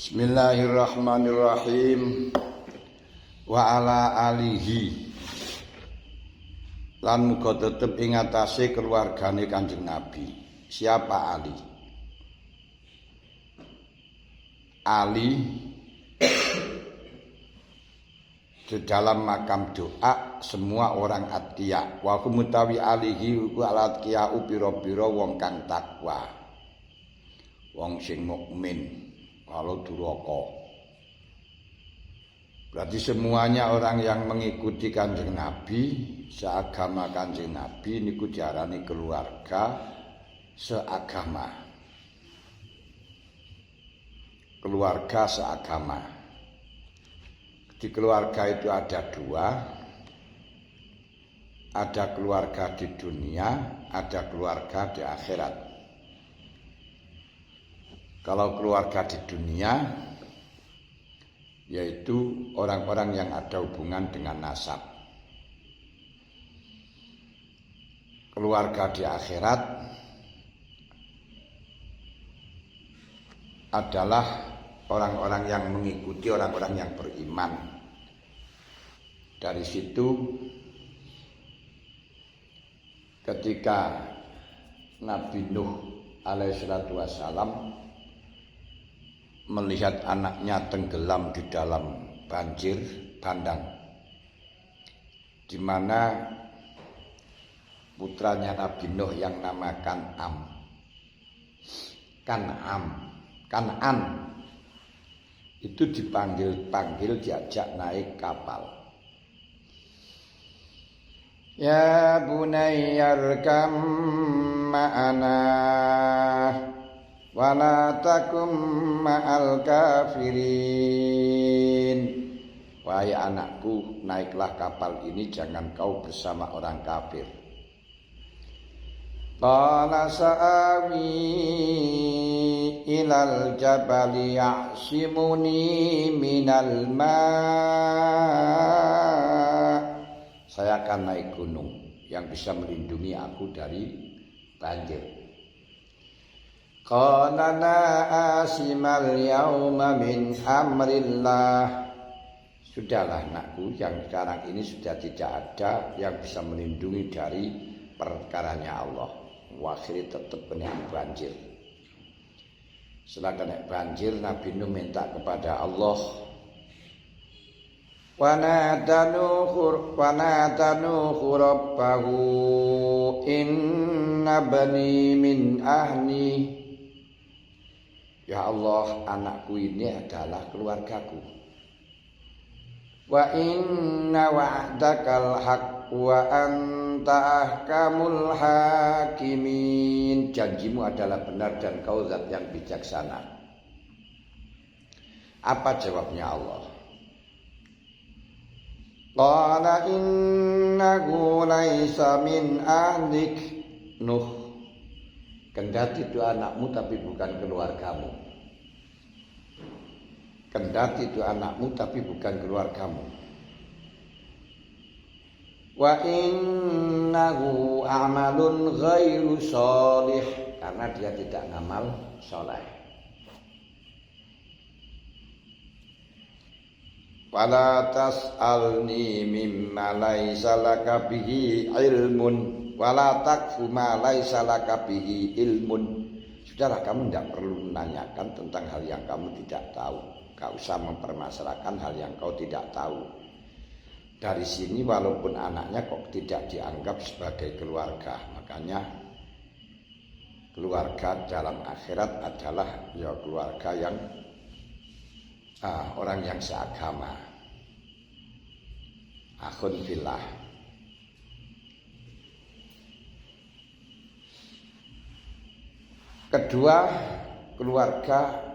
Bismillahirrahmanirrahim. Wa ala alihi lan muga tetep ing atase keluargane Kanjeng Nabi. Siapa Ali? Ali di dalam makam doa semua orang atqiya. Wa kumutawi alihi ku alatqiya pira-pira wong kang takwa. Wong sing mukmin. Kalau duraka. Berarti semuanya orang yang mengikuti Kanjeng Nabi, seagama Kanjeng Nabi niku diarani keluarga seagama. Keluarga seagama. Di keluarga itu ada dua. Ada keluarga di dunia, ada keluarga di akhirat. Kalau keluarga di dunia, yaitu orang-orang yang ada hubungan dengan nasab. Keluarga di akhirat adalah orang-orang yang mengikuti orang-orang yang beriman. Dari situ, ketika Nabi Nuh alaihissalatu wassalam melihat anaknya tenggelam di dalam banjir bandang, di mana putranya Nabi Nuh yang namakan Kan'an itu dipanggil diajak naik kapal. Ya bunayyarkam ma'ana wala takum ma'al kafirin. Wahai anakku, naiklah kapal ini, jangan kau bersama orang kafir. Qala sa'awi ilal jabali ya'simuni minal ma'. Saya akan naik gunung yang bisa melindungi aku dari banjir. Qala la asimal yauma min amrillah. Sudahlah anakku, yang sekarang ini sudah tidak ada yang bisa melindungi dari perkaranya Allah. Akhirnya tetap kena banjir. Setelah kena banjir, Nabi Nuh minta kepada Allah. Wa nadanu rabbahu inna bani min ahli. Ya Allah, anakku ini adalah keluargaku. Wa inna wa'dakal haqq wa anta ahkamul hakimin. Janjimu adalah benar dan kau zat yang bijaksana. Apa jawabnya Allah? Qala innahu laisa min ahlik. Nuh, kendati itu anakmu tapi bukan keluargamu. Kendati itu anakmu tapi bukan keluargamu. Wa innahu amalun ghairu sholih, karena dia tidak ngamal soleh. Wala tas'alni mimma laisa laka bihi ilmun wala takfu ma laisa laka bihi ilmun. Sudahlah, kamu tidak perlu menanyakan tentang hal yang kamu tidak tahu. Gak usah mempermasalahkan hal yang kau tidak tahu. Dari sini walaupun anaknya kok tidak dianggap sebagai keluarga. Makanya keluarga dalam akhirat adalah ya keluarga yang orang yang seagama. Akhun fillah. Kedua, keluarga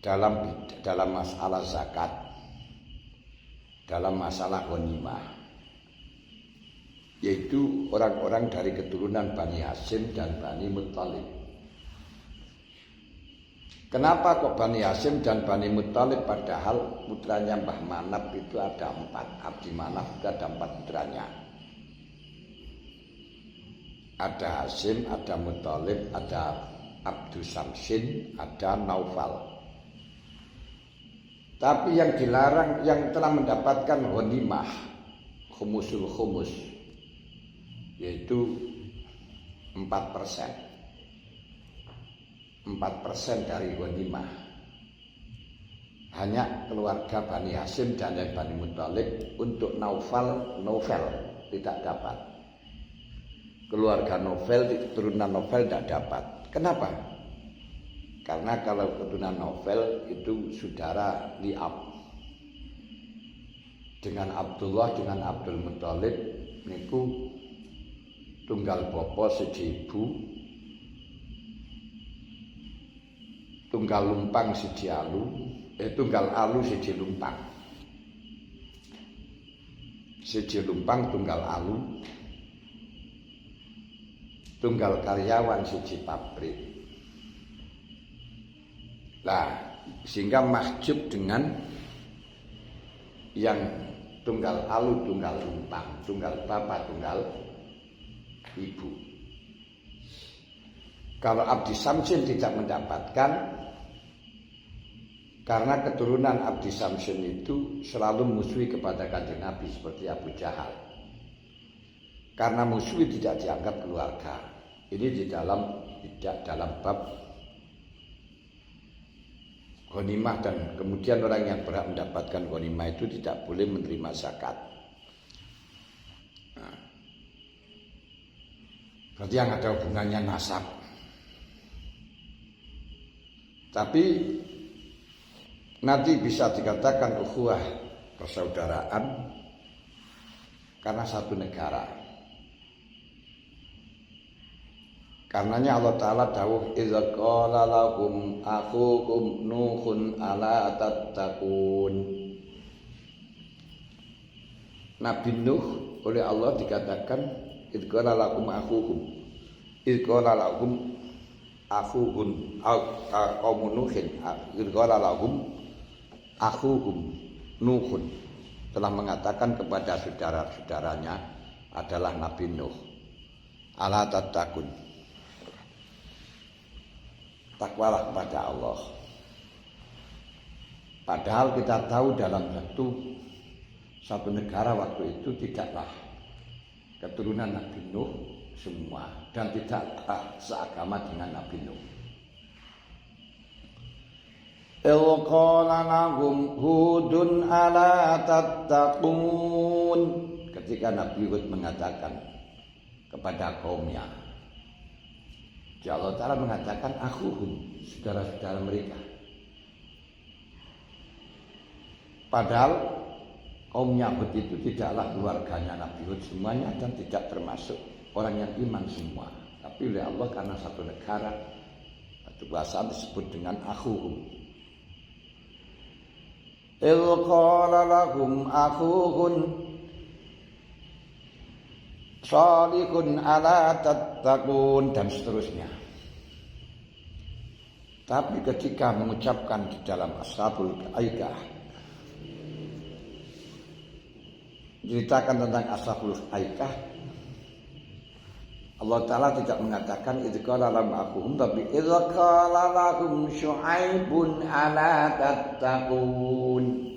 dalam masalah zakat, dalam masalah ghanimah, yaitu orang-orang dari keturunan Bani Hasyim dan Bani Muttalib. Kenapa kok Bani Hasyim dan Bani Muttalib, padahal putranya Mbah Manaf itu ada 4, Abdi Manaf itu ada 4 putranya. Ada Hasyim, ada Muttalib, ada Abdus Samsin, ada Naufal. Tapi yang dilarang, yang telah mendapatkan ghanimah, khumusul khumus, yaitu 4%. 4% dari ghanimah. Hanya keluarga Bani Hashim dan Bani Muthalib. Untuk Naufal tidak dapat. Keluarga keturunan Naufal tidak dapat. Kenapa? Karena kalau keturunan Naufal itu saudara liab. Dengan Abdullah dengan Abdul Muthalib niku tunggal bapa siji ibu, tunggal lumpang siji alu, tunggal alu siji lumpang. Siji lumpang tunggal alu, tunggal karyawan siji pabrik. Nah, sehingga mahjub dengan yang tunggal alu, tunggal lumpang, tunggal bapak, tunggal ibu. Kalau Abdi Samsin tidak mendapatkan, karena keturunan Abdi Samsin itu selalu musuhi kepada Kanjeng Nabi seperti Abu Jahal. Karena musuhi tidak dianggap keluarga. Ini tidak dalam bab ghanimah, dan kemudian orang yang berhak mendapatkan ghanimah itu tidak boleh menerima zakat. Nah, berarti yang ada hubungannya nasab. Tapi nanti bisa dikatakan ukhuwah persaudaraan karena satu negara. Karenanya Allah Ta'ala dawuh idza qala lahum akhukum nuhun ala tattaqun. Nabi Nuh oleh Allah dikatakan idza qala lahum akhukum. Idza qala lahum akhuhun qaumun nuhin. Idza qala lahum akhuhum nuhun, telah mengatakan kepada saudara-saudaranya adalah Nabi Nuh, ala tattaqun, takwalah kepada Allah. Padahal kita tahu dalam satu negara waktu itu tidaklah keturunan Nabi Nuh semua, dan tidaklah seagama dengan Nabi Nuh. Qala lahum Hudun ala tattaqun, ketika Nabi Hud mengatakan kepada kaumnya, Allah Ta'ala mengatakan akhuhum, saudara-saudara mereka. Padahal kaumnya Hud itu tidaklah keluarganya Nabi Hud semuanya, dan tidak termasuk orang yang iman semua. Tapi oleh Allah karena satu negara, satu bahasa disebut dengan akhuhum. Qala lahum akhuhun salihun ala tattaqun, dan seterusnya. Tapi ketika mengucapkan di dalam Ashabul Aikah, ceritakan tentang Ashabul Aikah, Allah Ta'ala tidak mengatakan idza qala lahum akhuhum, tapi idza qala lahum Syu'aibun ala tattaqun.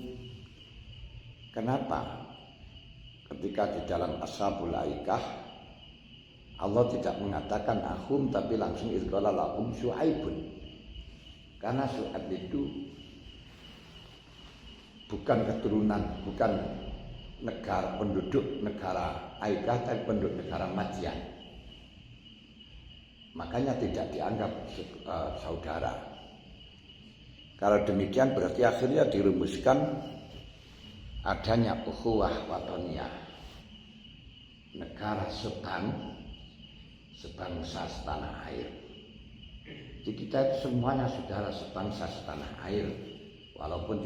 Kenapa? Ketika di dalam Ashabul Aikah Allah tidak mengatakan akhum, tapi langsung idza qala lahum Syu'aibun. Karena Syu'aib itu bukan keturunan, bukan penduduk negara Aikah, tapi penduduk negara Madian. Makanya tidak dianggap saudara. Kalau demikian berarti akhirnya dirumuskan adanya ukhuwah watoniyah, negara sebangsa setanah air. Jadi kita itu semuanya saudara sebangsa setanah air, walaupun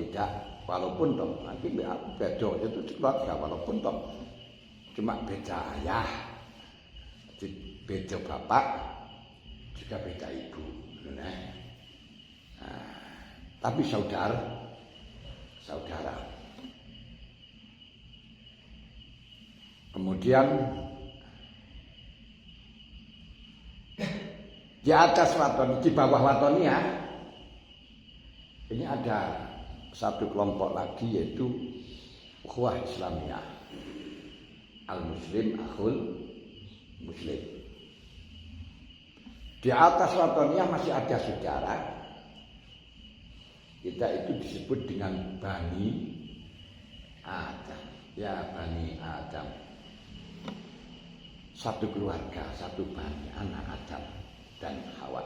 toh nanti beda itu keluarga, walaupun toh cuma beda ayah, beda bapak, juga beda ibu. Nah, tapi saudara. Kemudian di atas waton, di bawah watonia ini ada satu kelompok lagi yaitu ukhuwah Islamiyah. Al-Muslim akhul Muslim. Di atas watoniyah masih ada saudara. Kita itu disebut dengan Bani Adam. Ya Bani Adam. Satu keluarga, satu bani, anak Adam dan Hawa.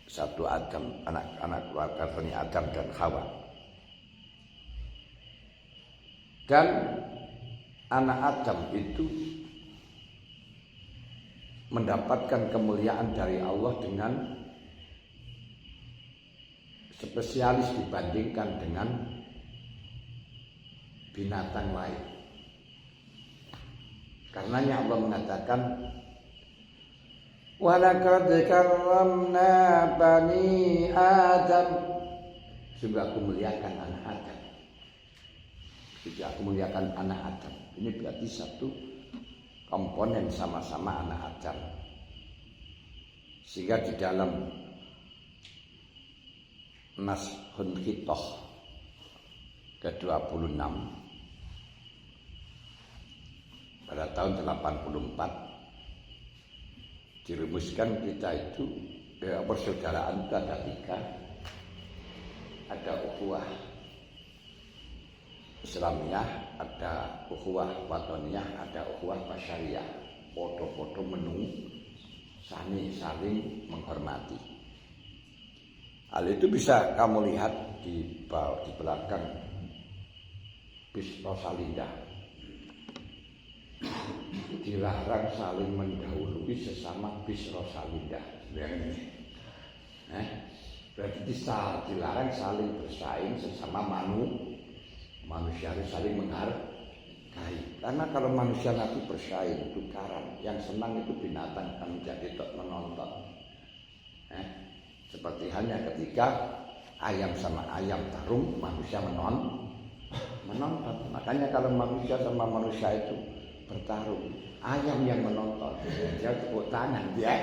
Satu Adam, anak keluarga Bani Adam dan Hawa. Dan anak Adam itu mendapatkan kemuliaan dari Allah dengan spesialis dibandingkan dengan binatang lain. Karenanya Allah mengatakan walaqad karramna bani Adam. Sungguh aku muliakan anak Adam. Sungguh aku muliakan anak Adam. Ini berarti satu komponen sama-sama anak Adam. Sehingga di dalam Nashun Khitoh ke-26 pada tahun 84 dirumuskan kita itu persaudaraan itu ada 3. Ada ukhuwah Islamiyah, ada ukhuwah watoniyah, ada ukhuwah basyariyah. Foto-foto menu saling menghormati. Hal itu bisa kamu lihat di belakang bis Rosalinda. Dilarang saling mendahului sesama bis Rosalinda. Berarti dilarang saling bersaing sesama manusia saling menghargai. Karena kalau manusia nanti bersaing itu karam. Yang senang itu binatang akan menjadi menonton. Seperti hanya ketika ayam sama ayam tarung, manusia menonton. Makanya kalau manusia sama manusia itu bertarung, ayam yang menonton, dia tepuk tangan dia.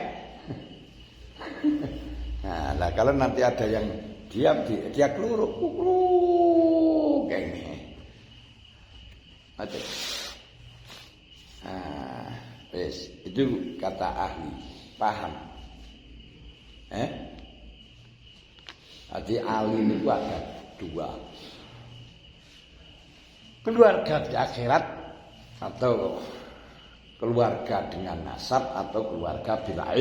Nah, kalau nanti ada yang diam, dia keluruk kayak ini. Oke. Nah, itu kata ahli, paham. Jadi ahli itu ada 2. Keluarga di akhirat atau keluarga dengan nasab atau keluarga bila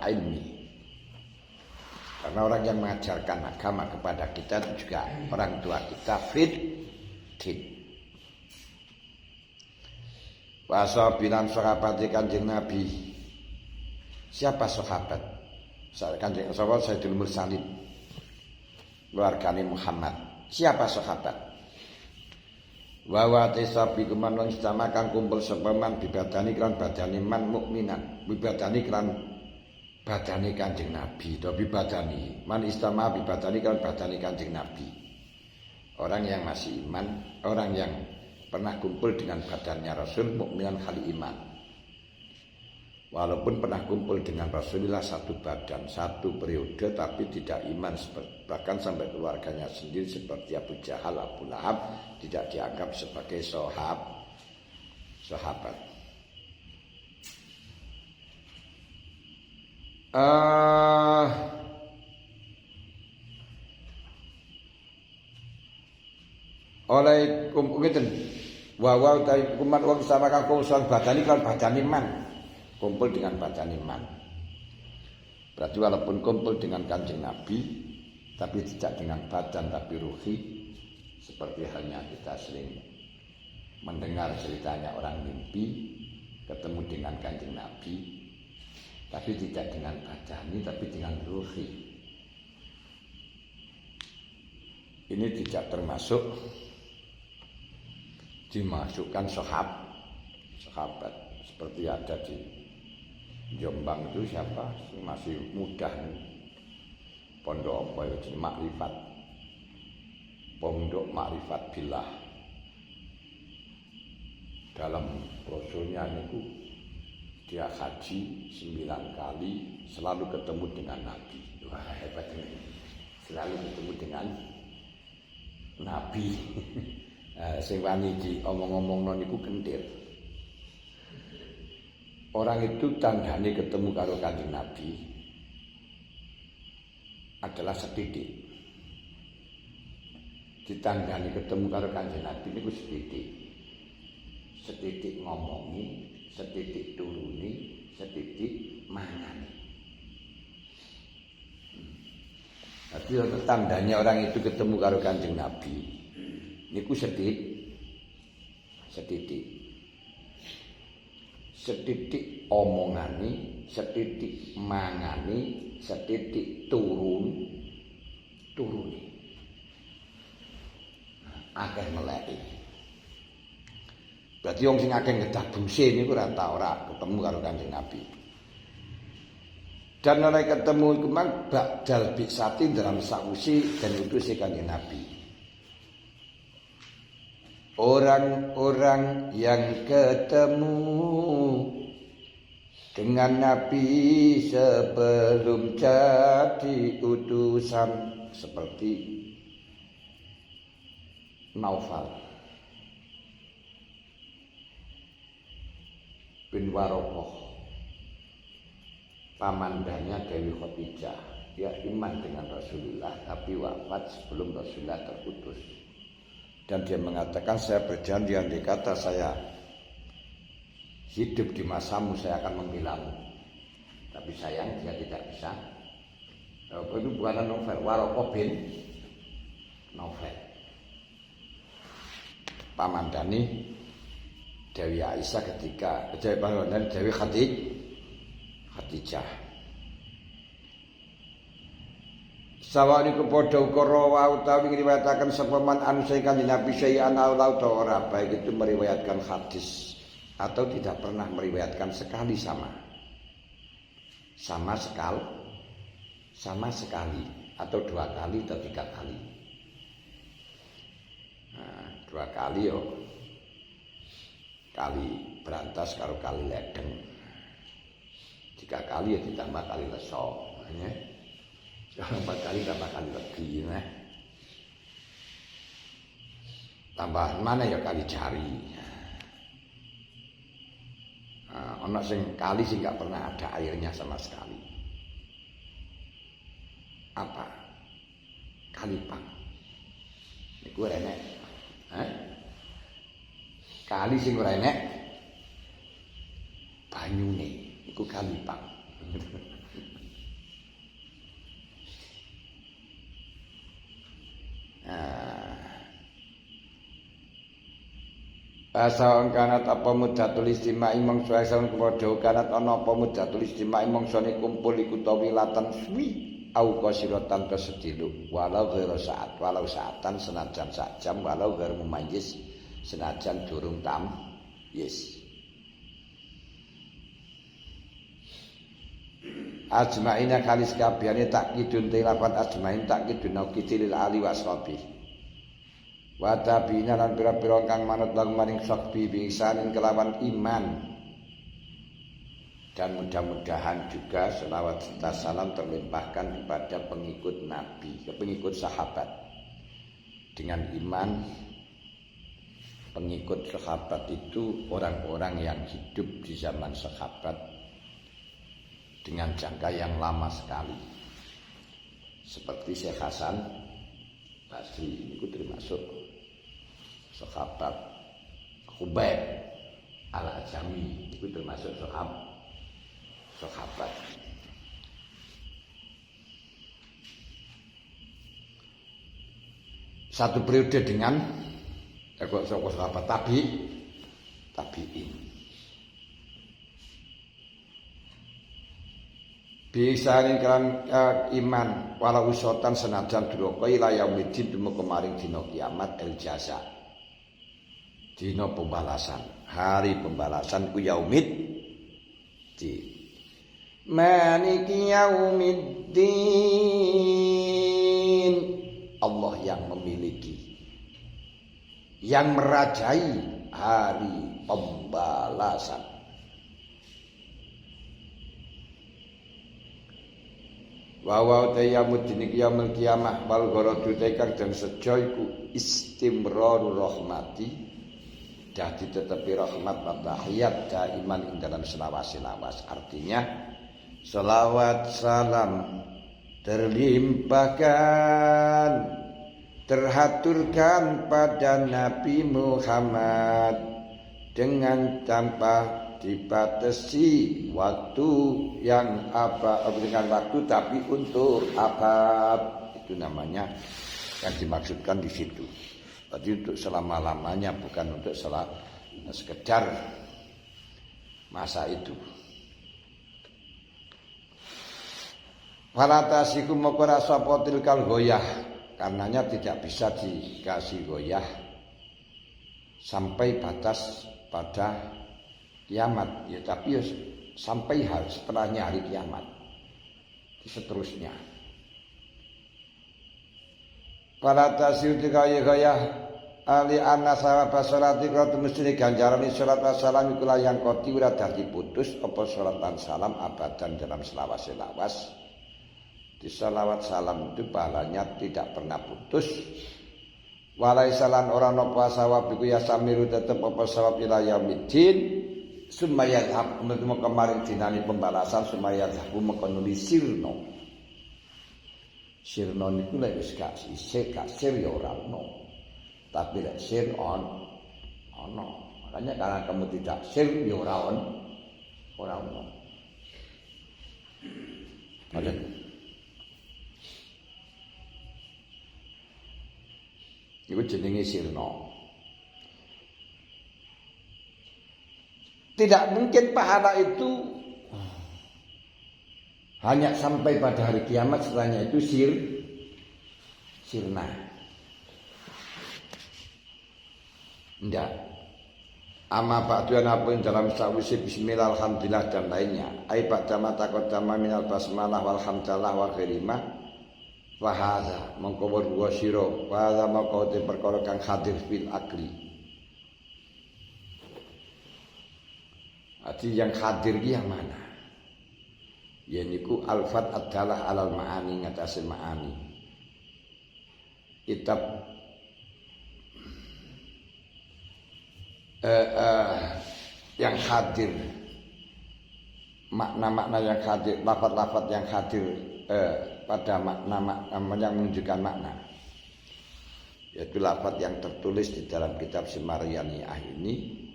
ilmi. Karena orang yang mengajarkan agama kepada kita itu juga orang tua kita din. Wasabilan sahabat Kanjeng Nabi. Siapa sahabat? Kanjeng sahabat Sayyidul Mursalin. Keluargane Muhammad. Siapa sahabat? Wa wa tisabi kuman lan istamakan kumpul sepeman bibadani kelan badani man mukminan. Bibadani kelan badani Kanjeng Nabi. Do bibadani man istama bibadani kelan badani Kanjeng Nabi. Orang yang masih iman, orang yang pernah kumpul dengan badannya Rasul, mukminan kali iman. Walaupun pernah kumpul dengan Rasulullah satu badan, satu periode, tapi tidak iman, bahkan sampai keluarganya sendiri seperti Abu Jahal, Abu Lahab, tidak dianggap sebagai sahabat. Olehkum ngeten wa ta kuman wong sama kang usul badani kan badani man kumpul dengan badani man. Berarti walaupun kumpul dengan Kanjeng Nabi tapi tidak dengan badan tapi ruhi, seperti halnya kita sering mendengar ceritanya orang mimpi ketemu dengan Kanjeng Nabi tapi tidak dengan badani tapi dengan ruhi. Ini tidak termasuk dimasukkan sahabat seperti ada di Jombang itu siapa masih mudah pondok apa itu makrifat pondok makrifat billah dalam brosurnya itu dia haji 9 kali selalu ketemu dengan Nabi. Wah hebat ini. selalu ketemu dengan Nabi. Sing wani iki omong-omongno niku kentir. Orang itu tandane ketemu karo Kanjeng Nabi adalah setitik. Ditandani ketemu karo Kanjeng Nabi niku setitik. Setitik ngomongi, setitik turuni, setitik mangani. Tapi tandanya orang itu ketemu karo Kanjeng Nabi niku setitik. Setitik omongani, setitik mangani, setitik turuni. Akeh meleki. Berarti wong sing akeh ngedah buse niku ora ketemu karo Kanjeng Nabi. Dan oleh ketemu iku mang badal bisati dalam sausi dan utusi Kanjeng Nabi. Orang-orang yang ketemu dengan Nabi sebelum jadi utusan seperti Naufal bin Warokoh, pamandanya Dewi Khadijah. Dia iman dengan Rasulullah tapi wafat sebelum Rasulullah terutus. Dan dia mengatakan, saya berjanji andai kata saya hidup di masamu saya akan membelamu. Tapi sayang dia tidak bisa. Itu bukan Naufal, Warokoh bin Naufal, pamandani Dewi Aisyah ketika Dewi Khadijah. Sawani kepada ukara wa utawi ngriwayataken sapa man anu Kanjeng Nabi syai'an ora ora, baik itu meriwayatkan hadis atau tidak pernah meriwayatkan sekali sama sekali atau 2 kali atau 3 kali. Nah, 2 kali yo kali berantas karo kali ledeng. 3 kali ya ditambah kali leso, ya. Kalau 4 kali tambah kali legi, ya. Tambah mana ya kali jari. Ono sing kali sing gak pernah ada airnya sama sekali. Apa? Kalipang. Niku enek. Kali sing ora enek banyune iku kalipang. Asawan kanat apa mudhatul istimai mangsa asawan kepada kanat ana apa mudhatul istimai mangsane kumpul iku tawilatan suwi au qasiratan tasdilu walau ghairu saat walau saatan senajan sak jam walau ghairu mumayyiz senajan durung yes. Ajma'ina kalis kabehane takkidun te lafat ajma'in takkidun naukitil ali washabi wa tabiina lan pira-pira kang manut lang maring sakbi bisanin kelawan iman. Dan mudah-mudahan juga selawat serta salam terlimpahkan kepada pengikut Nabi, pengikut sahabat dengan iman. Pengikut sahabat itu orang-orang yang hidup di zaman sahabat dengan jangka yang lama sekali, seperti Syekh Hasan Basri itu termasuk sahabat. Khubayb Al-Ajami itu termasuk sahabat. Satu periode dengan sahabat tabi'in. Bisanin kan iman walau usotan senajan duraka ila yaumidin dumugi maring dina kiamat el jaza. Dina pembalasan, hari pembalasan ku yaumid di maliki yaumiddin. Allah yang memiliki, yang merajai hari pembalasan. wa wa tayamuddin yaumil kiamah wal gharadu kang den sejo iku istimrarur rahmati dadi tetepi rahmat wa tahiyat daiman ing dalam selawas-selawas. Artinya selawat salam terlimpahkan terhaturkan pada Nabi Muhammad dengan tanpa dibatasi waktu yang dengan waktu tapi untuk abad. Itu namanya yang dimaksudkan di situ. Berarti untuk selama-lamanya, bukan untuk sekedar masa itu. Falatasiku mokora sopotil kal goyah, karenanya tidak bisa dikasih goyah sampai batas pada kiamat, ya tapi ya sampai setelahnya hari kiamat, seterusnya. Pada tasir dikaya ali anna sawaba sholati qatu mesti ganjarane salat wassalam iku yang qoti ora dadi putus apa salat lan salam abadan dalam selawas-selawas. Di salawat salam itu pahalanya tidak pernah putus. Walai salan orang nopo sawab iku ya samiru tetep apa sawab ila yaumidin. Sumayadhab kemarin dinani pembalasan sumayadhab mekonuli sirno. Sirno niku lek wis gak sir ya ora ono. Tapi lek sir ono. Makanya karena kamu tidak sir ya ora ono. Ada. Iku jenenge sirno. Tidak mungkin pahala itu hanya sampai pada hari kiamat, setelahnya itu sirna. Tidak. Amma ba'duan apun dalam sawisi bismillah alhamdulillah dan lainnya. Ai ba'dama taqaddama minal basmalah walhamdulillah wa ghairima. Wa hadza mongko wa sira wa hadza mongko te perkara kang hadir fil akli. Arti yang hadir yang mana? Yaitu alfat adalah alal ma'ani ngatasin ma'ani. Kitab yang hadir, makna-makna yang hadir, lafaz-lafaz yang hadir pada makna yang menunjukkan makna. Yaitu lafaz yang tertulis di dalam kitab Simaryaniyah ini.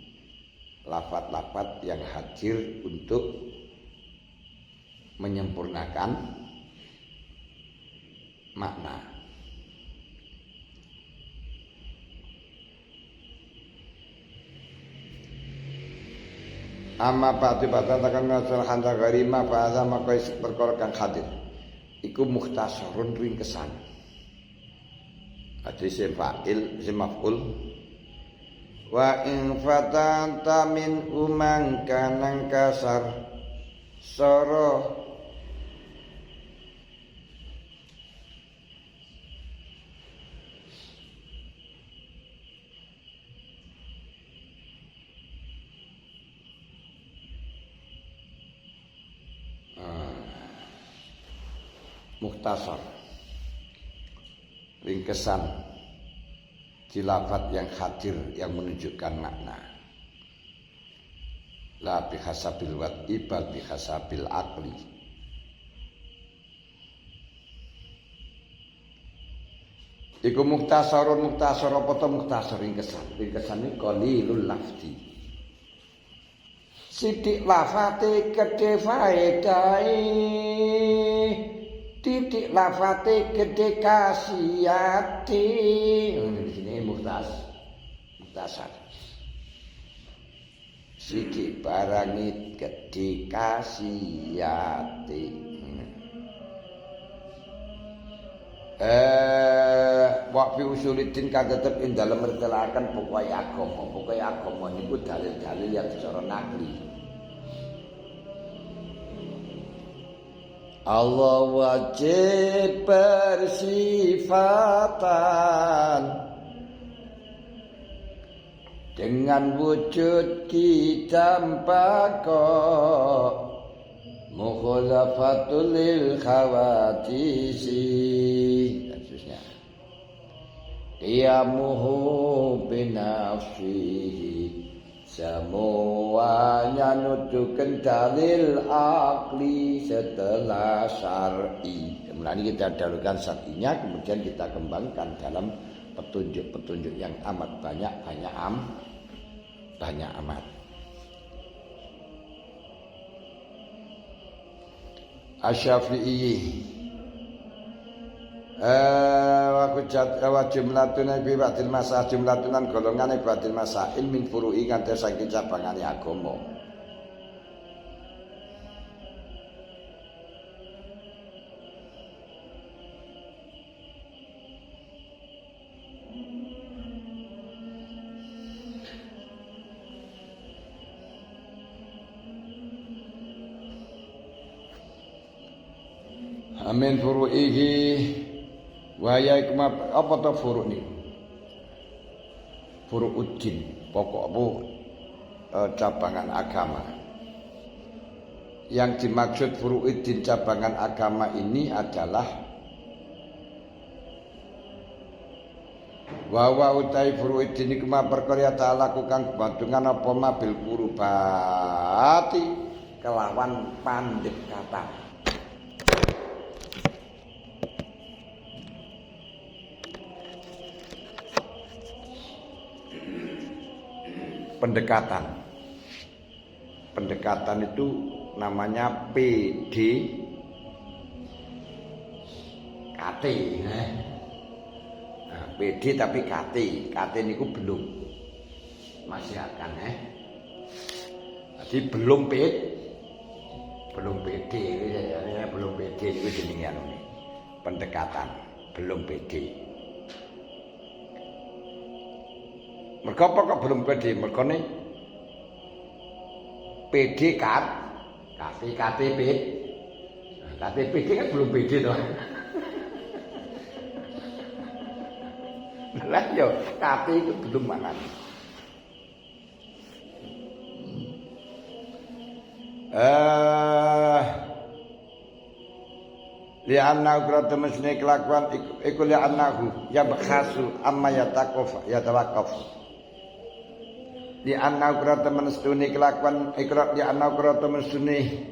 Lafaz-lafaz yang hadir untuk menyempurnakan makna. Amma ba'du ba'datakan nasal handa gharima fa'adha maka perkara kang hadir iku mukhtasarun ringkesan. Hadis fa'il maf'ul wa in fatanta min umang kanang kasar soro mukhtasar ringkesan di lafaz yang hadir yang menunjukkan makna. La bihasabil wad'i bal bihasabil aqli. Iku mukhtasar apa to mukhtasar ringkesan. Ringkesan iki qalilul lafzi. Sidik lafate gedhe faedahe. Titik lafate gede kasiyati. Ini sini mukhtasar. Siki barangit gede kasiyati. Wa fi usuliddin kang tetep ing dalem mertelaken pokoke agama niku dalil-dalil yang secara nakli. Allah wajib bersifatan dengan wujud kita mukhalafatul lil khawatisi khususnya qiyamuhu binafsihi semuanya nuduhkan dalil akli setelah syar'i. Kemudian kita dahulukan syar'inya, kemudian kita kembangkan dalam petunjuk-petunjuk yang amat banyak amat. Asy-Syafi'i wa jumlatun bi ba'dil masail jumlatun golongan ba'dil masail min furu'i kan saking cabangane agama. Amin furu'ihi wahya ikma apa ta furu' niku? Furu'uddin, pokok cabangan agama. Yang dimaksud furu'uddin cabangan agama ini adalah wa utai furu'uddin iku ma perkara ta'ala kang bantungan apa mabil kurubati kelawan pandekatan. Pendekatan itu namanya PDKT. Nah, PD tapi KT niku belum masih akan jadi belum PD ya, belum PD itu jenenge pendekatan belum PD. Mergo apa kok belum PD? Mergone PD KTP. KTP kan belum PD toh. Lah yo KT itu belum mana. Li'annahu qratu musni kelakuan iku li'annahu ya bakhasu amma yatawaqqaf di anna qurata menstuni kelakuan ikrar di anna qurata menstuni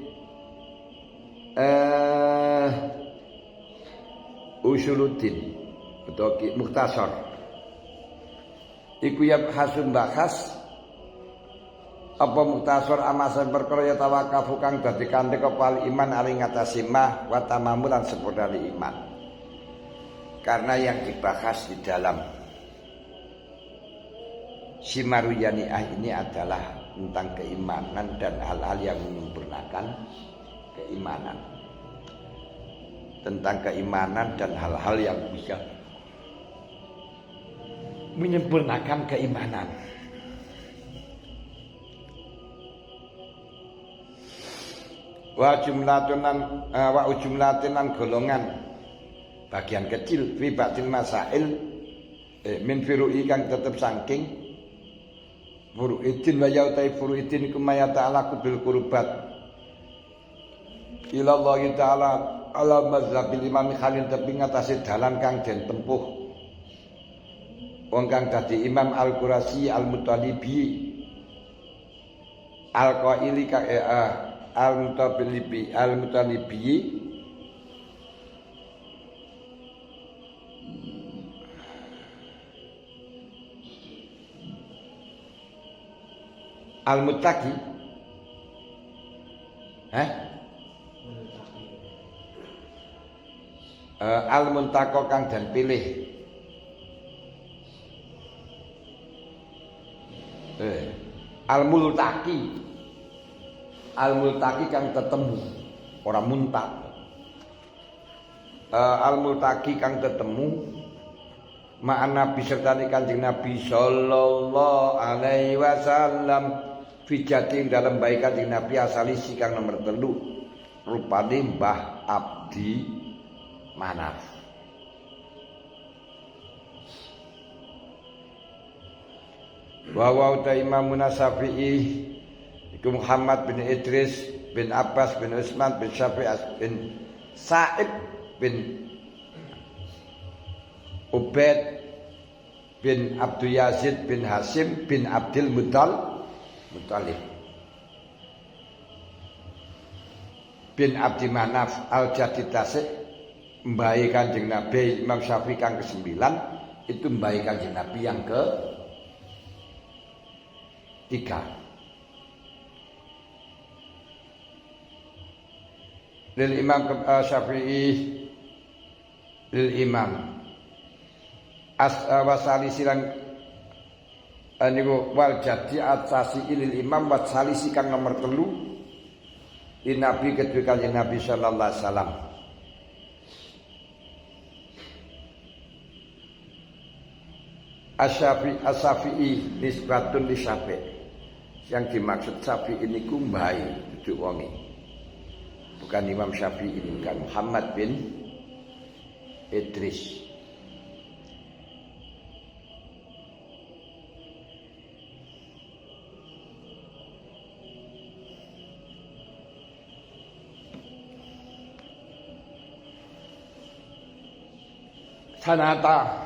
usuluddin atau mukhtasar iku ya hasun bahas apa mukhtasar amasan perkara ya tawakafu kang dadi kandhek apa iman ari ngatasi mah wa tamamulan sepodali iman karena yang dibahas di dalam Simaruyani'ah ini adalah tentang keimanan dan hal-hal yang menyempurnakan keimanan. Tentang keimanan dan hal-hal yang bisa menyempurnakan keimanan. Wa jumlatunan golongan bagian kecil fi ba'dil masail min firu'i kang tetep saking furu'idin wa yautai furu'idin kumaya ta'ala kubil kurubat ilallahi ta'ala ala mazhabil imam Khalil tapi ngatasi dalan kang den tempuh wong kang dadi imam al-Qurasi al-Mutalibi al-Qaili al-Mutalibi al-Muttaqi al-Muntaqo kang dan pilih al-Multaqi kang tetemu orang muntak al-Multaqi kang tetemu ma'an Nabi serta Kanjeng Nabi sallallahu alaihi wasallam fijating dalam baik Kanjeng Nabi asali sikang nomor 3 rupane Mbah Abdi Manaf. Wa wa ta Imam Syafi'i iku Muhammad bin Idris bin Abbas bin Utsman bin Syafi'i bin Sa'ib bin Ubaid bin Abdul Yazid bin Hasim bin Abdul Muttalib bin Abdi Manaf al-Jadid Tasik, mbahe Kanjeng Nabi Imam Syafi'i kang ke-9, itu mbahe Kanjeng Nabi yang ke-3. Lil Imam Syafi'i lil Imam wasalisi lan niku wal jadi atasi lil Imam wasalisi kang nomor 3 di Nabi kedua Kanjeng Nabi sallallahu alaihi wasallam. Asy-Syafi'i nisbatun li Syafi'. Yang dimaksud Syafi'i niku mbahe duduk wonge. Bukan Imam Syafi'i, ini bukan Muhammad bin Idris. Sanata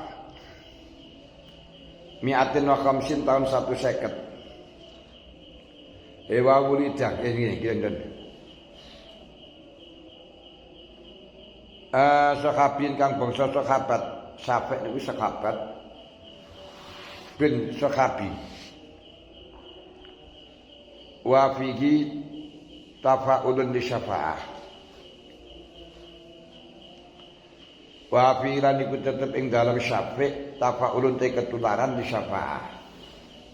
mi'atin wa khamsin tahun 150. Ewa wulidah ini gini. Sahabin kang bangsa sahabat Syafi' niku sahabat bin sahabi. Wa fihi tafa'ulun li syafa'ah. Wa fi'lan iku tetep ing dalam Syafi' tafa'ulun te ketularan di syafa'ah.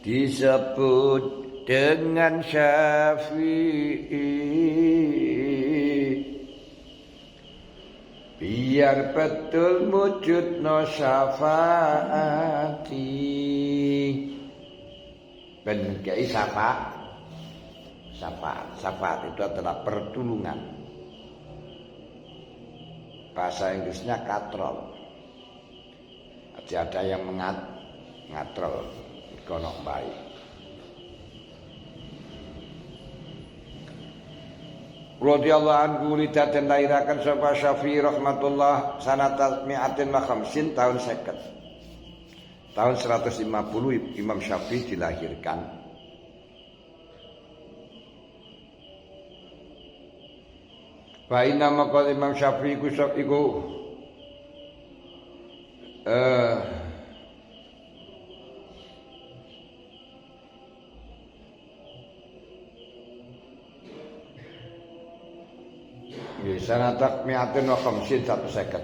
Disebut dengan Syafi'i biar betul wujudno syafaati. Ben kei syafaat itu adalah pertulungan. Bahasa Inggrisnya katrol. Ada yang ngatrol kono baik. Radhiyallahu anhu lidaten lairakan sapa Syafi'i rahmatullah sanata mi'atin wa khamsin tahun 50. Tahun 150 Imam Syafi'i dilahirkan. Fa inna maqal Imam Syafi'i iku sanatak mi'atin wa khamsin 150.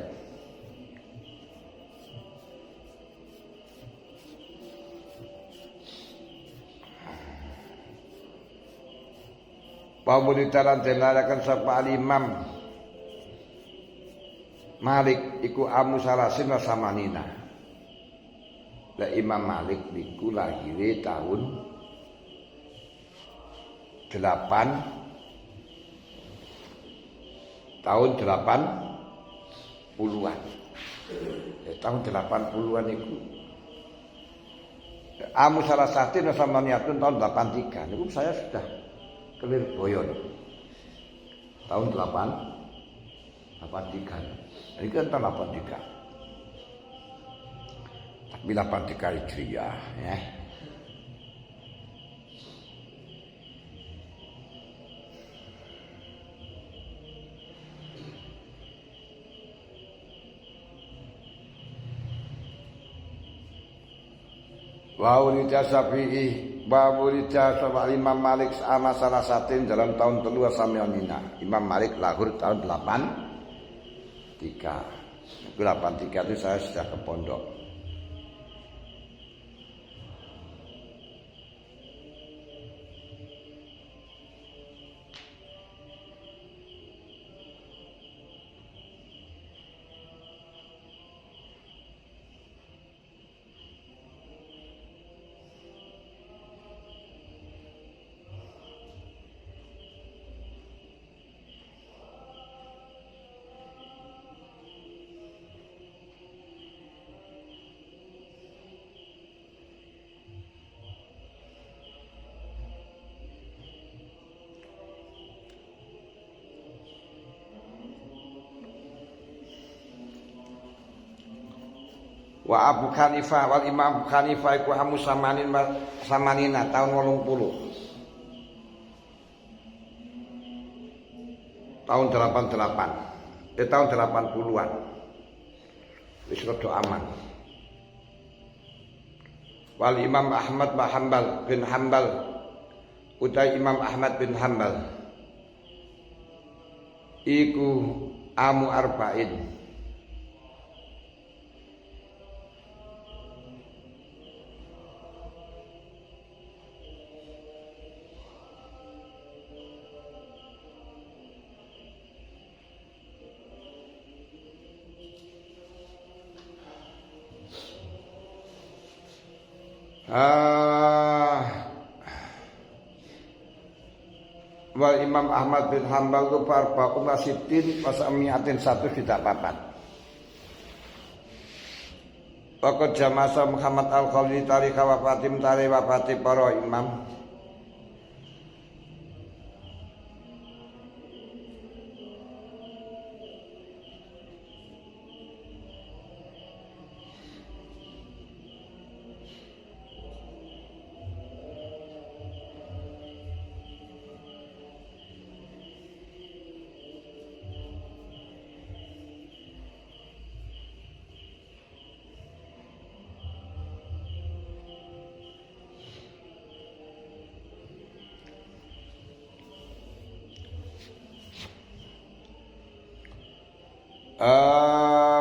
Pamulitalan denarakan sapa al-Imam Malik iku amu salasin wa samanina. Lah Imam Malik niku lahir tahun 80-an. Tahun 80-an itu amu salah satu sama niatun tahun 83. Niku saya sudah kelir boyon. Tahun 83. Ini kan tahun 83. Tapi 83 Hijriah ya. Wa ulida Syafi'i wa ulida Imam Malik sama salah satu dalam tahun 3 Samionina. Imam Malik lahir tahun 83. Itu 83 itu saya sudah ke pondok. Wa Abu Hanifah wal Imam Abu Hanifah iku amu samanina tahun 80. Tahun 88. Tahun 80-an. Wis rada aman. Wal Imam Ahmad bin Hanbal utai Imam Ahmad bin Hanbal iku amu arba'in. Wal Imam Ahmad bin Hanbal itu parba umasitin wasamiatin 1 tidak papat. Pokok jamasa Muhammad Al-Khalili tarikh wafatim tarikh wafati para imam.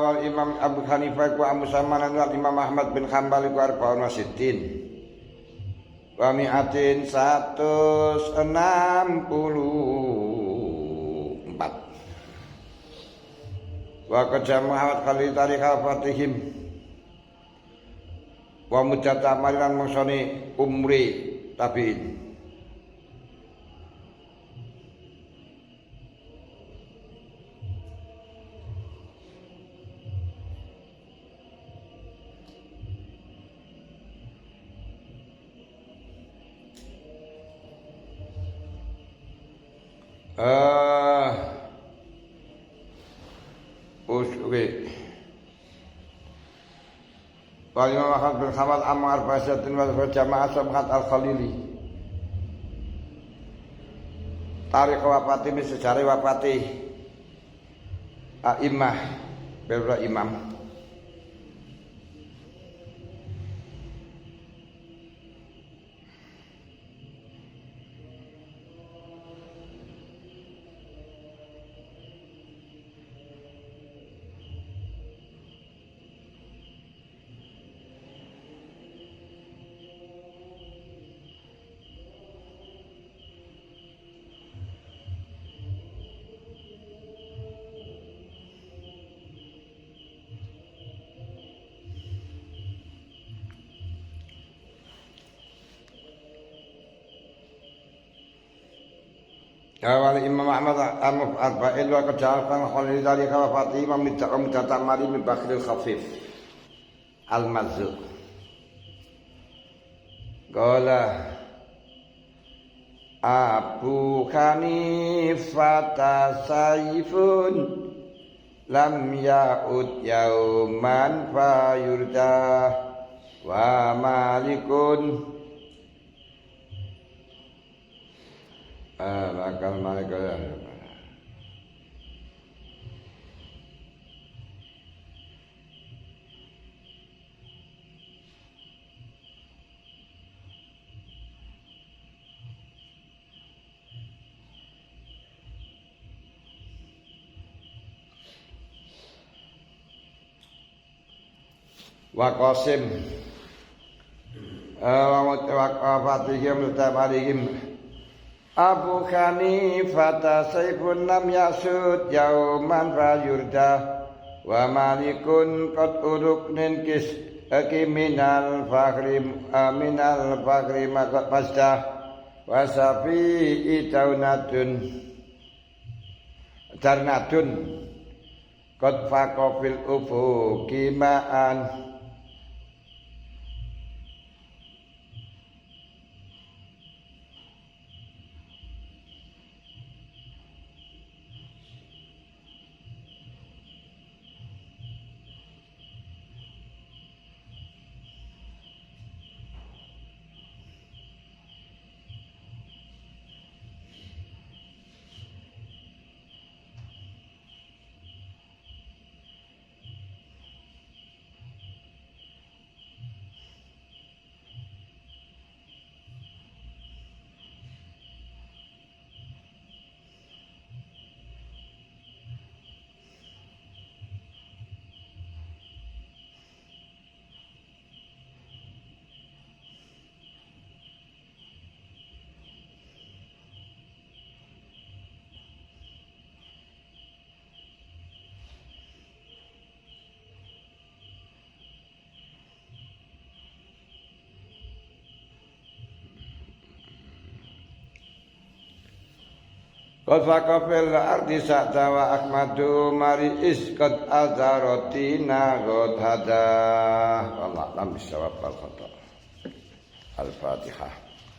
Wal Imam Abu Hanifah ku amusamanan wal Imam Ahmad bin Hanbal ku arba'un wa sittin wa mi'atin 164 wa qadam Muhammad kali tarikh al-fatihim wa mujata marilan mangsane umri tabi'in. Oke. Wal Imam Ahmad bin Hanbal Ammar Basatin wal Jamaah Samhat Al-Khalili. Tarikh wafati ini sejarah wafati A'immah beberapa imam. Wal Imam Ahmad arba'in wa kejalkan khalil dari kawafati Imam Midata Mali min Bakhil Khafif Al-Mazzuq Qala Abu Hanifah saifun lam ya'ud yauman fayurda wa malikun bakal malik wa qasim wa fatihim mutamarihim Abu Hanifah saifun lam yasud yauman fayurda wa malikun qad uruknin kis minal fakhri maqad pasdah wa safi taunatun darnatun qad faqafil ufuqi ma'an Qafaka fil ardi sa'ta wa akmadu mari isqad azaratina ghadhada wallahu a'lam bissawab wal khata. Al-Fatihah.